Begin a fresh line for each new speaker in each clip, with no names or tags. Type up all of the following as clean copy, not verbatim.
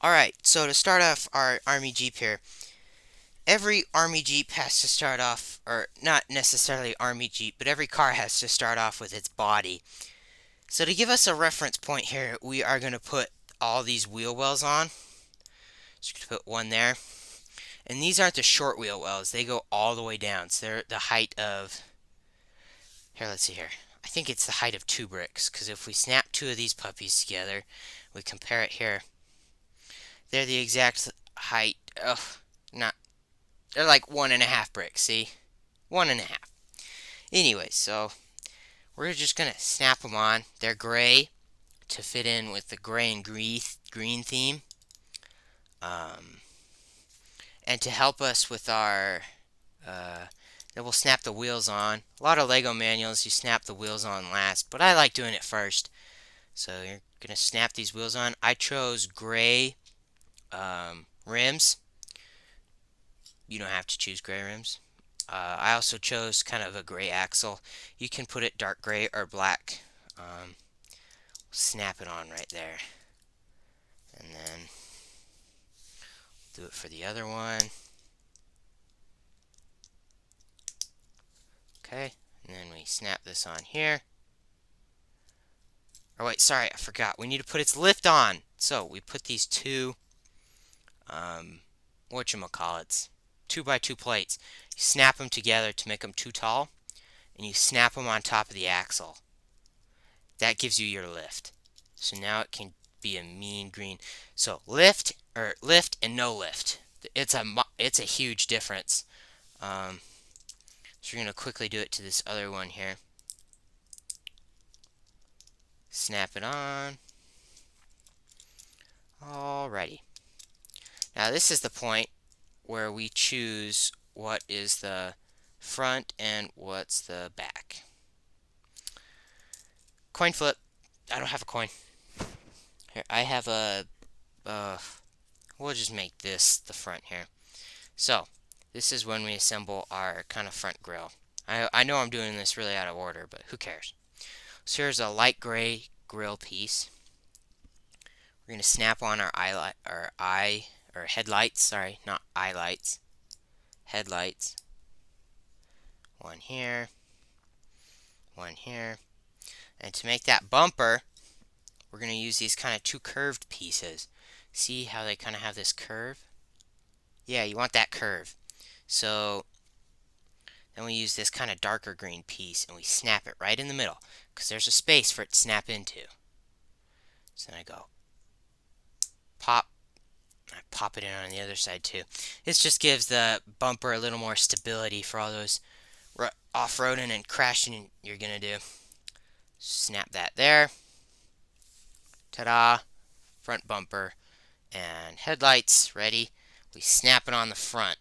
Alright, so to start off our Army Jeep here, every Army Jeep has to start off, or not necessarily Army Jeep, but every car has to start off with its body. So to give us a reference point here, we are going to put all these wheel wells on. So you can put one there. And these aren't the short wheel wells, they go all the way down. So they're the height of, here, let's see here. I think it's the height of 2 bricks, because if we snap 2 of these puppies together, we compare it here. They're the exact height. They're like 1.5 bricks, see? 1.5. Anyway, so we're just gonna snap them on. They're gray to fit in with the gray and green theme. And to help us with our, then we'll snap the wheels on. A lot of Lego manuals, you snap the wheels on last, but I like doing it first. So you're gonna snap these wheels on. I chose gray rims. You don't have to choose gray rims. I also chose kind of a gray axle. You can put it dark gray or black. Snap it on right there. And then do it for the other one. Okay, and then we snap this on here. Oh wait, sorry, I forgot. We need to put its lift on. So we put these two, whatchamacallits, 2x2 plates. You snap them together to make them too tall, and you snap them on top of the axle. That gives you your lift. So now it can be a mean green. So lift and no lift. It's a huge difference. So we're gonna quickly do it to this other one here. Snap it on. Alrighty. Now this is the point where we choose what is the front and what's the back. Coin flip. I don't have a coin. Here, I have a, we'll just make this the front here. So, this is when we assemble our kind of front grille. I know I'm doing this really out of order, but who cares? So here's a light gray grille piece. We're going to snap on our headlights, sorry, not eye lights. Headlights. One here. One here. And to make that bumper, we're going to use these kind of two curved pieces. See how they kind of have this curve? Yeah, you want that curve. So then we use this kind of darker green piece and we snap it right in the middle because there's a space for it to snap into. So then I go pop. I pop it in on the other side too. This just gives the bumper a little more stability for all those off-roading and crashing you're going to do. Snap that there. Ta-da! Front bumper and headlights ready. We snap it on the front.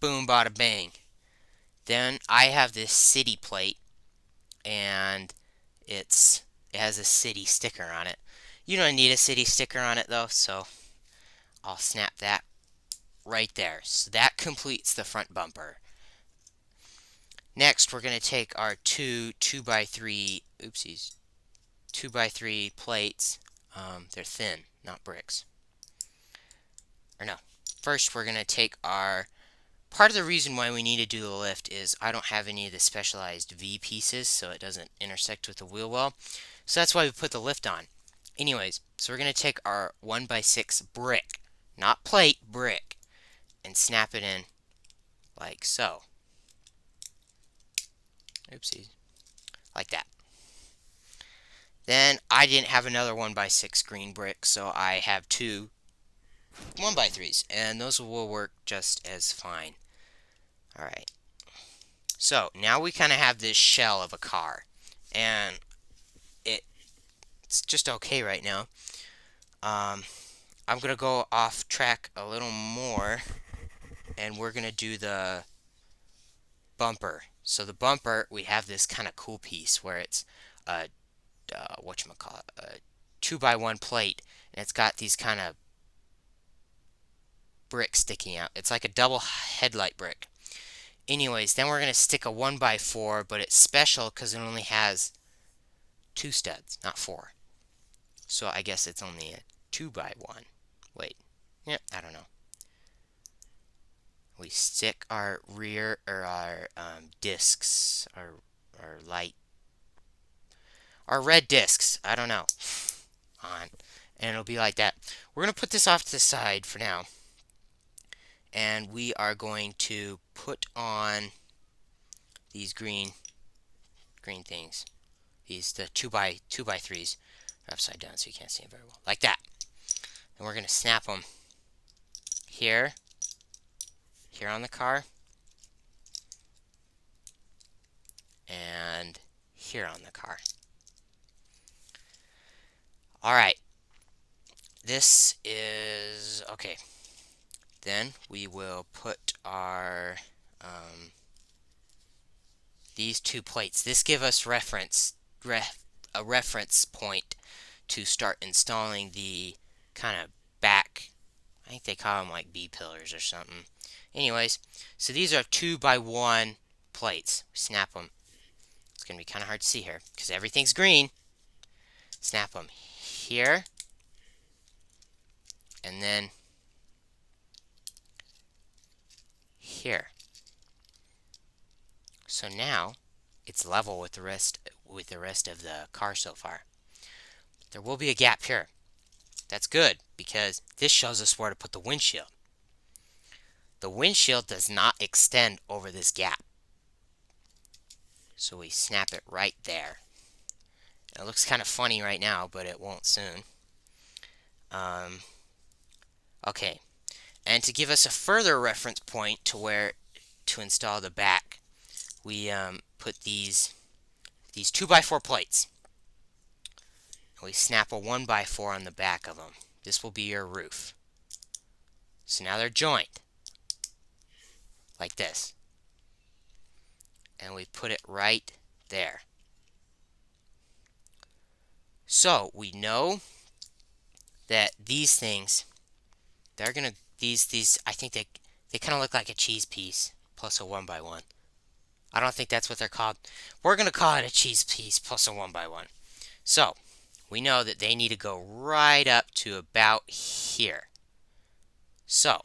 Boom, bada bang. Then I have this city plate, and it has a city sticker on it. You don't need a city sticker on it though, so I'll snap that right there. So that completes the front bumper. Next, we're going to take our two 2x3 plates. They're thin, not bricks. Or no. First, we're going to take our... Part of the reason why we need to do the lift is I don't have any of the specialized V pieces, so it doesn't intersect with the wheel well. So that's why we put the lift on. Anyways, so we're going to take our 1x6 brick, not plate, brick, and snap it in like so. Oopsies. Like that. Then I didn't have another 1x6 green brick, so I have two 1x3s, and those will work just as fine. Alright. So, now we kind of have this shell of a car, and it's just okay right now. I'm going to go off track a little more, and we're going to do the bumper. So the bumper, we have this kind of cool piece where it's a 2x1 plate, and it's got these kind of bricks sticking out. It's like a double headlight brick. Anyways, then we're going to stick a 1x4, but it's special because it only has 2 studs, not 4. So I guess it's only a 2x1. Wait. Yeah, I don't know. We stick our rear or our discs, our light, our red discs. I don't know. On, and it'll be like that. We're gonna put this off to the side for now, and we are going to put on these green things. These the 2x3s upside down so you can't see them very well, like that. And we're gonna snap them here on the car, and here on the car. Alright, this is okay. Then we will put our these two plates. This gives us a reference point to start installing the kind of back, I think they call them like B-pillars or something. Anyways, so these are 2x1 plates. Snap them. It's going to be kind of hard to see here because everything's green. Snap them here, and then here. So now it's level with the rest of the car so far. There will be a gap here. That's good because this shows us where to put the windshield. The windshield does not extend over this gap. So we snap it right there. It looks kind of funny right now, but it won't soon. Okay, and to give us a further reference point to where to install the back, we put these 2x4 plates. We snap a 1x4 on the back of them. This will be your roof. So now they're joined like this, and we put it right there. So we know that these things, they're gonna these I think they kind of look like a cheese piece plus a 1x1. I don't think that's what they're called. We're gonna call it a cheese piece plus a 1x1. So we know that they need to go right up to about here. So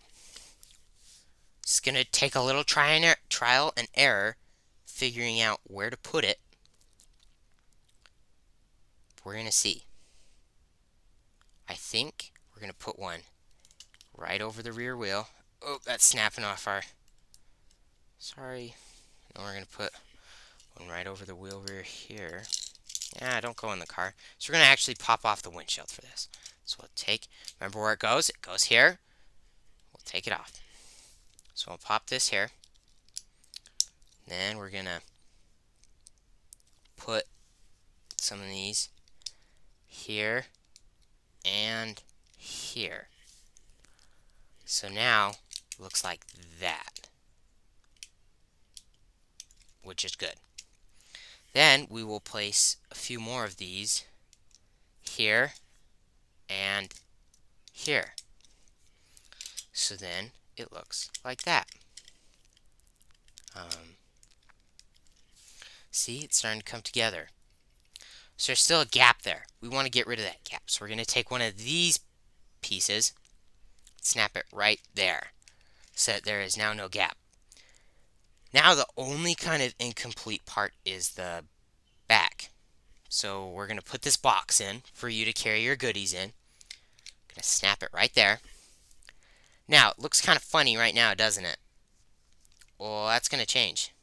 it's gonna take a little trial and error figuring out where to put it. We're gonna see. I think we're gonna put one right over the rear wheel. Oh, that's snapping off our. Sorry. And we're gonna put one right over the wheel rear here. Yeah, don't go in the car. So we're gonna actually pop off the windshield for this. So we'll take. Remember where it goes? It goes here. We'll take it off. So we'll pop this here. Then we're gonna put some of these here and here. So now it looks like that, which is good. Then we will place a few more of these here and here. So then it looks like that. See, it's starting to come together. So there's still a gap there. We want to get rid of that gap. So we're going to take one of these pieces, snap it right there, so that there is now no gap. Now the only kind of incomplete part is the back. So we're going to put this box in for you to carry your goodies in. Going to snap it right there. Now, it looks kind of funny right now, doesn't it? Well, that's going to change.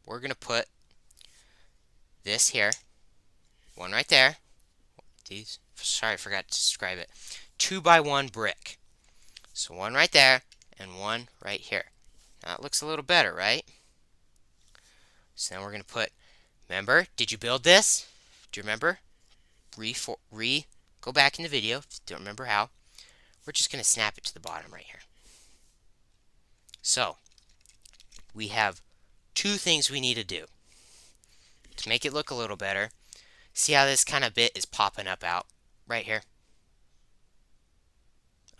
We're going to put this here, one right there. These, sorry, I forgot to describe it. 2x1 brick. So one right there and one right here. Now it looks a little better, right? So then we're going to put, remember, did you build this? Do you remember? Go back in the video if you don't remember how. We're just going to snap it to the bottom right here. So, we have two things we need to do to make it look a little better. See how this kind of bit is popping up out right here?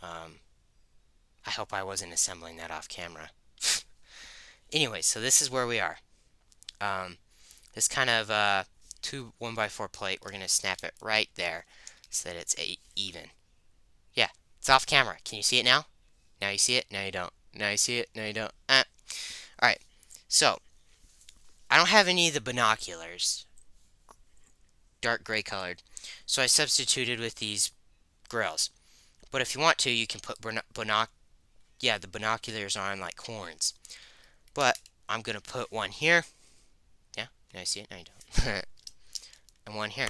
I hope I wasn't assembling that off camera. Anyway, so this is where we are. This kind of 1x4 plate, we're going to snap it right there so that it's even. Yeah, It's off camera. Can you see it now? Now you see it. Now you don't. Now you see it. Now you don't. Alright. So, I don't have any of the binoculars. Dark gray colored. So I substituted with these grills. But if you want to, you can put the binoculars on like horns. But I'm going to put one here. Yeah, now you see it. Now you don't. And one here.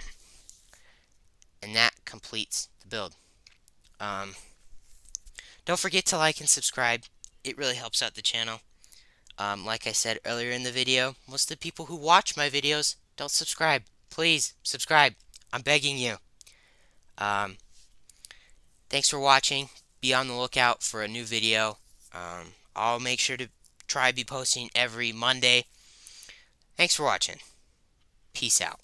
And that completes the build. Don't forget to like and subscribe. It really helps out the channel. Like I said earlier in the video, most of the people who watch my videos don't subscribe. Please, subscribe. I'm begging you. Thanks for watching. Be on the lookout for a new video. I'll make sure to try to be posting every Monday. Thanks for watching. Peace out.